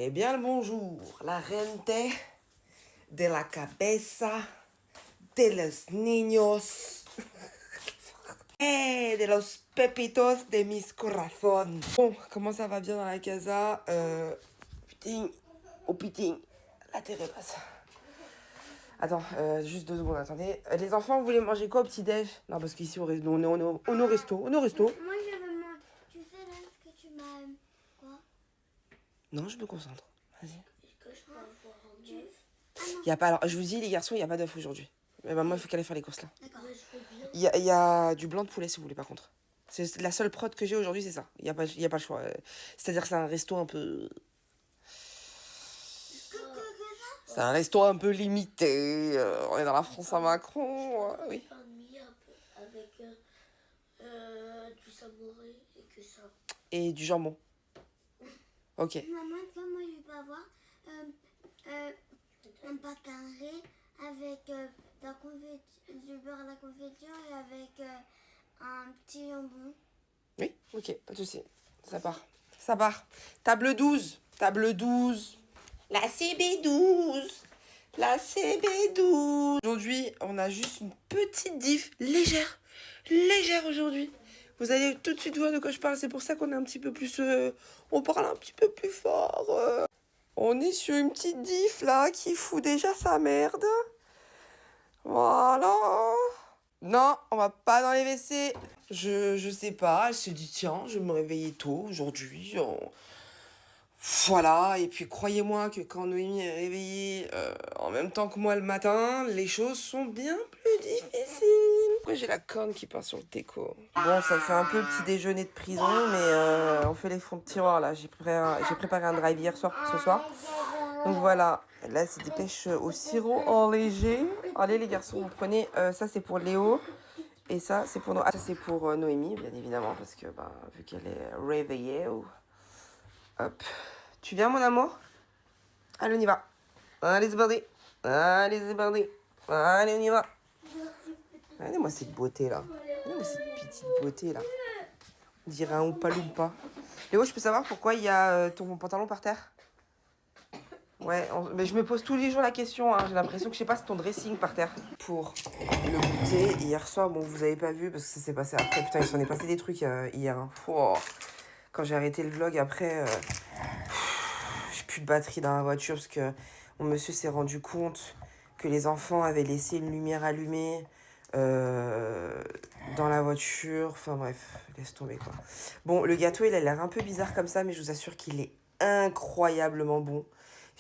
Eh bien le bonjour, la gente de la cabeza de los niños et de los pepitos de mis corazón. Bon, comment ça va bien dans la casa? Putain, oh putain, la terre est basse. Attends, juste 2 secondes, attendez. Les enfants, vous voulez manger quoi au petit-déj? Non, parce qu'ici, on est au resto. Moi, je veux manger. Tu sais là ce que tu m'as. Quoi? Non, je me concentre. Vas-y. Est-ce que je peux avoir un œuf? Y a pas, alors, je vous dis, les garçons, il n'y a pas d'œuf aujourd'hui. Mais maman, il faut qu'elle aille faire les courses là. D'accord. Je veux bien. Il y a du blanc de poulet si vous voulez, par contre. C'est la seule prod que j'ai aujourd'hui, c'est ça. Il y a pas le choix. C'est-à-dire que c'est un resto un peu. C'est un resto un peu limité. On est dans la France à Macron. Oui. Pain de mie un peu avec du samouré et que ça. Et du jambon. Ok. Maman, moi je vais avoir un pain carré avec du beurre à la confiture et avec un petit jambon. Oui, ok, pas de souci. Ça part. Ça part. Table 12. Table 12. La CB12. La CB12. Aujourd'hui, on a juste une petite diff légère. Légère aujourd'hui. Vous allez tout de suite voir de quoi je parle. C'est pour ça qu'on est un petit peu plus... on parle un petit peu plus fort. On est sur une petite diff là qui fout déjà sa merde. Voilà. Non, on va pas dans les WC. Je sais pas, elle se dit tiens, je vais me réveiller tôt aujourd'hui. Voilà, et puis croyez-moi que quand Noémie est réveillée en même temps que moi le matin, les choses sont bien plus difficiles. Pourquoi j'ai la corne qui part sur le déco? Bon, ça fait un peu petit déjeuner de prison, mais on fait les fonds de tiroir là. J'ai préparé un drive hier soir pour ce soir. Donc voilà, là c'est des pêches au sirop enléger. Allez les garçons, vous prenez, ça c'est pour Léo. Et ça c'est pour, ça, c'est pour Noémie, bien évidemment, parce que bah, vu qu'elle est réveillée. Hop. Tu viens mon amour? Allez on y va. Allez c'est parti. Allez c'est parti. Allez on y va. Regardez-moi cette beauté là. Regardez-moi cette petite beauté là. On dirait un Oompa Loompa. Léo, je peux savoir pourquoi il y a ton pantalon par terre? Ouais, mais je me pose tous les jours la question, hein. J'ai l'impression que je sais pas, c'est ton dressing par terre. Pour le goûter, hier soir, bon, vous avez pas vu parce que ça s'est passé après. Putain, il s'en est passé des trucs hier. Hein. Quand j'ai arrêté le vlog après, j'ai plus de batterie dans la voiture parce que mon monsieur s'est rendu compte que les enfants avaient laissé une lumière allumée dans la voiture. Enfin bref, laisse tomber quoi. Bon, le gâteau, il a l'air un peu bizarre comme ça, mais je vous assure qu'il est incroyablement bon.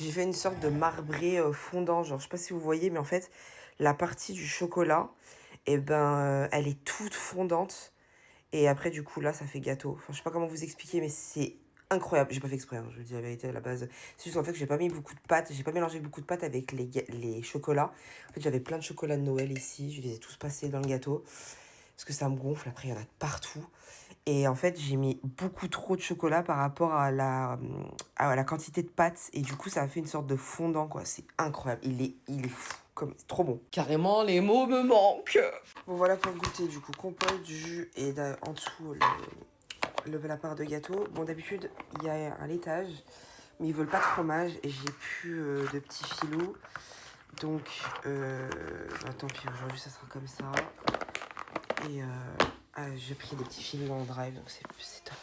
J'ai fait une sorte de marbré fondant, genre je sais pas si vous voyez, mais en fait la partie du chocolat, elle est toute fondante et après du coup là ça fait gâteau. Enfin je sais pas comment vous expliquer, mais c'est incroyable. J'ai pas fait exprès, hein, je vous dis la vérité à la base. C'est juste en fait que j'ai pas mis beaucoup de pâtes, j'ai pas mélangé beaucoup de pâtes avec les chocolats. En fait j'avais plein de chocolats de Noël ici, je les ai tous passés dans le gâteau. Parce que ça me gonfle, après il y en a de partout. Et en fait, j'ai mis beaucoup trop de chocolat par rapport à la quantité de pâtes. Et du coup, ça a fait une sorte de fondant, quoi. C'est incroyable. Il est fou. C'est trop bon. Carrément, les mots me manquent. Bon, voilà pour le goûter, du coup. Compote, jus et en dessous, la part de gâteau. Bon, d'habitude, il y a un laitage. Mais ils veulent pas de fromage. Et j'ai plus de petits filous. Donc, tant pis, aujourd'hui, ça sera comme ça. Et j'ai pris des petits films dans le drive, donc c'est top.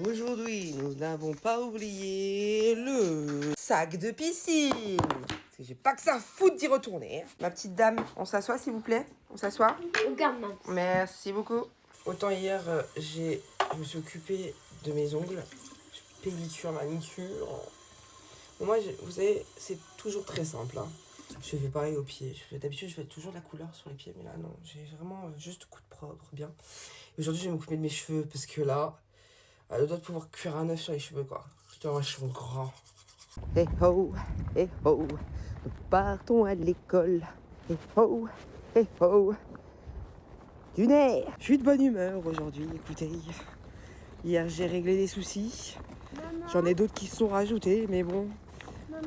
Aujourd'hui, nous n'avons pas oublié le sac de piscine. Parce que j'ai pas que ça à foutre d'y retourner. Ma petite dame, on s'assoit s'il vous plaît? On s'assoit? Regarde, maman. Merci beaucoup. Autant hier, je me suis occupée de mes ongles. Pédicure, manicure. Bon, moi, vous savez, c'est toujours très simple. Hein. Je fais pareil aux pieds. D'habitude, je fais toujours de la couleur sur les pieds, mais là, non. J'ai vraiment juste coup de propre, bien. Et aujourd'hui, je vais m'occuper de mes cheveux, parce que là, elle doit pouvoir cuire un œuf sur les cheveux, quoi. Putain, moi, je suis grand. Eh ho, nous partons à l'école. Eh ho, du nerf. Je suis de bonne humeur aujourd'hui, écoutez. Hier, j'ai réglé des soucis. Maman. J'en ai d'autres qui se sont rajoutés, mais bon...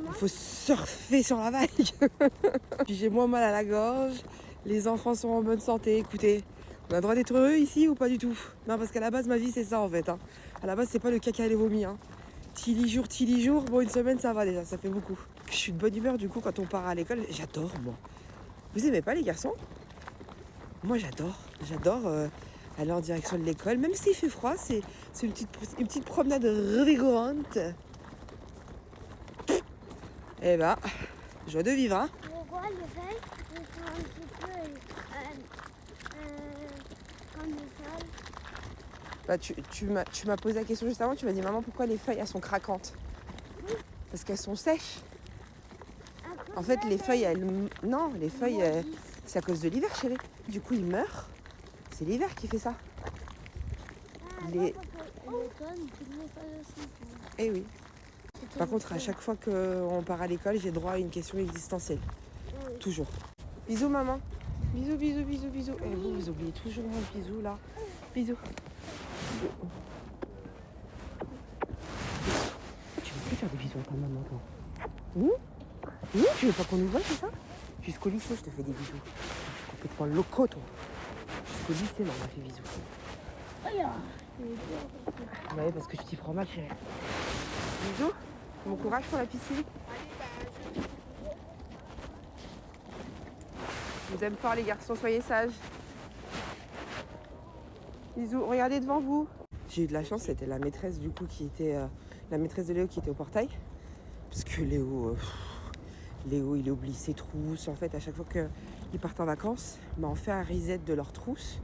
Il faut surfer sur la vague. Puis j'ai moins mal à la gorge. Les enfants sont en bonne santé. Écoutez, on a le droit d'être heureux ici ou pas du tout? Non, parce qu'à la base, ma vie, c'est ça en fait. Hein. À la base, c'est pas le caca et les vomis. Hein. Tilly jour. Bon, une semaine, ça va déjà, ça fait beaucoup. Je suis de bonne humeur du coup quand on part à l'école. J'adore, moi. Vous aimez pas les garçons? Moi, j'adore. J'adore aller en direction de l'école. Même s'il fait froid, c'est une petite promenade revigorante. Eh bah, joie de vivre, hein. Pourquoi les feuilles sont un petit peu comme le sol? Bah, tu m'as posé la question juste avant, tu m'as dit maman pourquoi les feuilles elles sont craquantes? Parce qu'elles sont sèches. En fait les feuilles non, les feuilles c'est à cause de l'hiver chérie. Du coup ils meurent. C'est l'hiver qui fait ça. Eh oui. Par contre à chaque fois qu'on part à l'école j'ai droit à une question existentielle. Toujours. Bisous maman. Bisous. Et vous oubliez toujours mon bisou là. Bisous. Tu veux plus faire des bisous à ta maman, toi? Tu veux pas qu'on nous voit, c'est ça? Jusqu'au lycée, je te fais des bisous. Je suis complètement loco, toi. Jusqu'au lycée, on m'a fait bisous. Ouais, parce que tu t'y prends mal, chérie. Bisous. Bon courage pour la piscine. Je vous aime fort, les garçons, soyez sages. Bisous, regardez devant vous. J'ai eu de la chance, c'était la maîtresse du coup qui était la maîtresse de Léo qui était au portail. Parce que Léo, il oublie ses trousses. En fait, à chaque fois qu'ils partent en vacances, on fait un reset de leurs trousses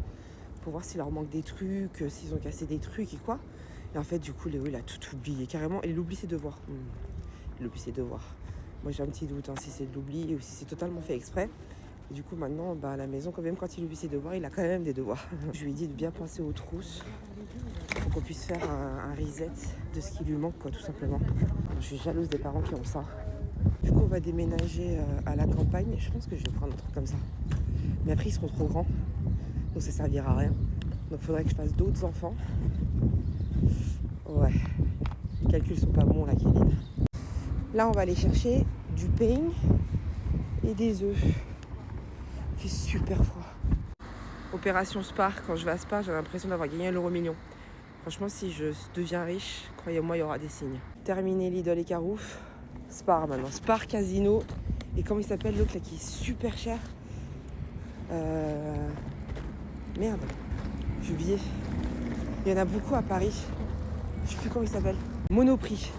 pour voir s'il leur manque des trucs, s'ils ont cassé des trucs et quoi. Et en fait, du coup, Léo, il a tout oublié carrément. Et il oublie ses devoirs. Il oublie ses devoirs. Moi, j'ai un petit doute si c'est de l'oubli ou si c'est totalement fait exprès. Et du coup, maintenant, à la maison, quand même, quand il oublie ses devoirs, il a quand même des devoirs. Je lui ai dit de bien penser aux trousses pour qu'on puisse faire un reset de ce qui lui manque, quoi, tout simplement. Je suis jalouse des parents qui ont ça. Du coup, on va déménager à la campagne. Je pense que je vais prendre un truc comme ça. Mais après, ils seront trop grands. Donc, ça servira à rien. Donc, il faudrait que je fasse d'autres enfants. Ouais. Les calculs sont pas bons, là, Kéline. Là, on va aller chercher du pain et des œufs. Il fait super froid. Opération Spar. Quand je vais à Spar, j'ai l'impression d'avoir gagné l'euro-million. Franchement, si je deviens riche, croyez-moi, il y aura des signes. Terminé Lidl et Carouf. Spar maintenant. Spar Casino. Et comment il s'appelle l'autre là qui est super cher? Merde. J'ai oublié. Il y en a beaucoup à Paris. Je sais plus comment il s'appelle. Monoprix.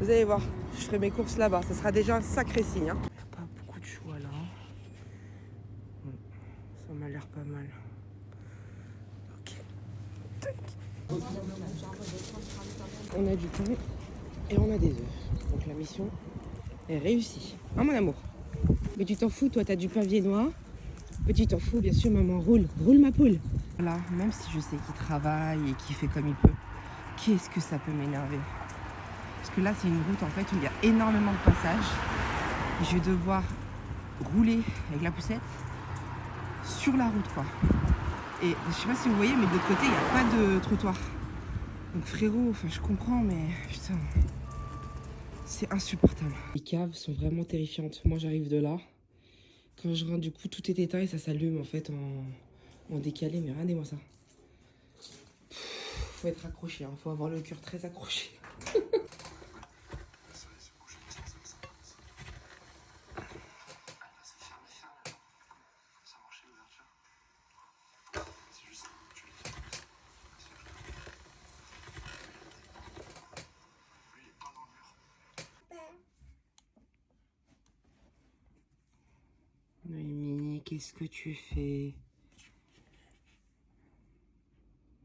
Vous allez voir. Je ferai mes courses là-bas. Ça sera déjà un sacré signe. Hein. Pas beaucoup de choix là. Ça m'a l'air pas mal. Ok. Tac. On a du pain et on a des œufs. Donc la mission est réussie. Hein mon amour? Mais tu t'en fous, toi t'as du pain viennois. Mais tu t'en fous, bien sûr maman, roule ma poule. Voilà, même si je sais qu'il travaille et qu'il fait comme il peut, qu'est-ce que ça peut m'énerver? Parce que là c'est une route en fait où il y a énormément de passages. Et je vais devoir rouler avec la poussette sur la route quoi. Et je sais pas si vous voyez, mais de l'autre côté il n'y a pas de trottoir. Donc frérot, enfin je comprends, mais putain, c'est insupportable. Les caves sont vraiment terrifiantes. Moi j'arrive de là. Quand je rentre, du coup, tout est éteint et ça s'allume en fait en décalé. Mais regardez-moi ça. Faut être accroché, hein. Faut avoir le cœur très accroché. Noémie, qu'est-ce que tu fais?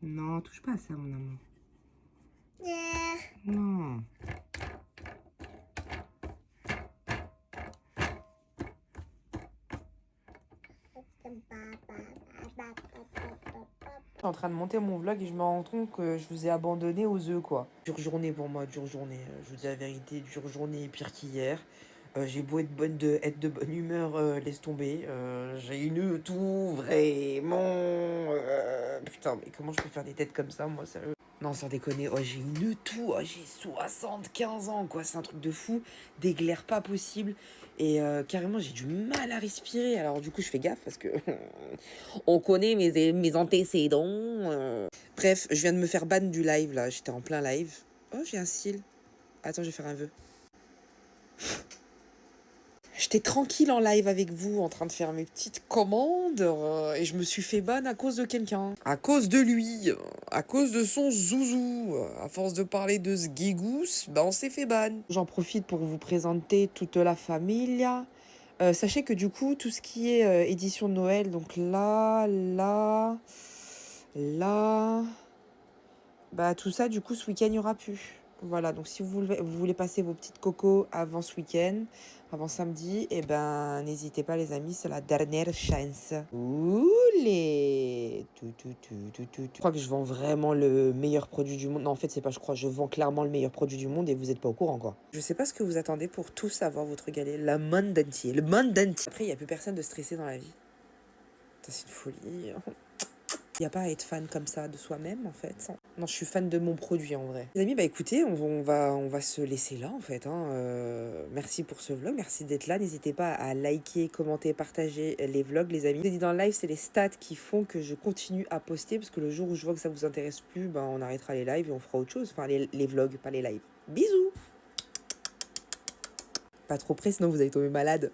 Non, touche pas à ça, mon amour. Non. Je suis en train de monter mon vlog et je me rends compte que je vous ai abandonné aux œufs, quoi. Dure journée pour moi, dure journée. Je vous dis la vérité, dure journée pire qu'hier. J'ai beau être de bonne humeur, laisse tomber. J'ai eu tout, vraiment. Putain, mais comment je peux faire des têtes comme ça, moi, sérieux? Non, sans déconner, oh, j'ai eu tout. Oh, j'ai 75 ans, quoi. C'est un truc de fou. Des glaires pas possible. Et carrément, j'ai du mal à respirer. Alors, du coup, je fais gaffe parce que on connaît mes antécédents. Bref, je viens de me faire ban du live, là. J'étais en plein live. Oh, j'ai un cil. Attends, je vais faire un vœu. J'étais tranquille en live avec vous, en train de faire mes petites commandes, et je me suis fait ban à cause de quelqu'un. À cause de lui, à cause de son zouzou. À force de parler de ce guégousse, on s'est fait ban. J'en profite pour vous présenter toute la familia. Sachez que du coup, tout ce qui est édition de Noël, donc là, tout ça, du coup, ce week-end, il n'y aura plus. Voilà, donc si vous voulez passer vos petites cocos avant ce week-end, avant samedi, n'hésitez pas les amis, c'est la dernière chance. Oulé. Je crois que je vends vraiment le meilleur produit du monde. Non, en fait, c'est pas je crois, je vends clairement le meilleur produit du monde et vous êtes pas au courant, quoi. Je sais pas ce que vous attendez pour tout savoir, votre galet. Le monde entier. Après, il n'y a plus personne de stressé dans la vie. Ça, c'est une folie. Il n'y a pas à être fan comme ça de soi-même, en fait. Non, je suis fan de mon produit, en vrai. Les amis, écoutez, on va se laisser là, en fait. Merci pour ce vlog, merci d'être là. N'hésitez pas à liker, commenter, partager les vlogs, les amis. Je vous ai dit dans le live, c'est les stats qui font que je continue à poster, parce que le jour où je vois que ça vous intéresse plus, on arrêtera les lives et on fera autre chose. Enfin, les vlogs, pas les lives. Bisous! Pas trop près, sinon vous allez tomber malade.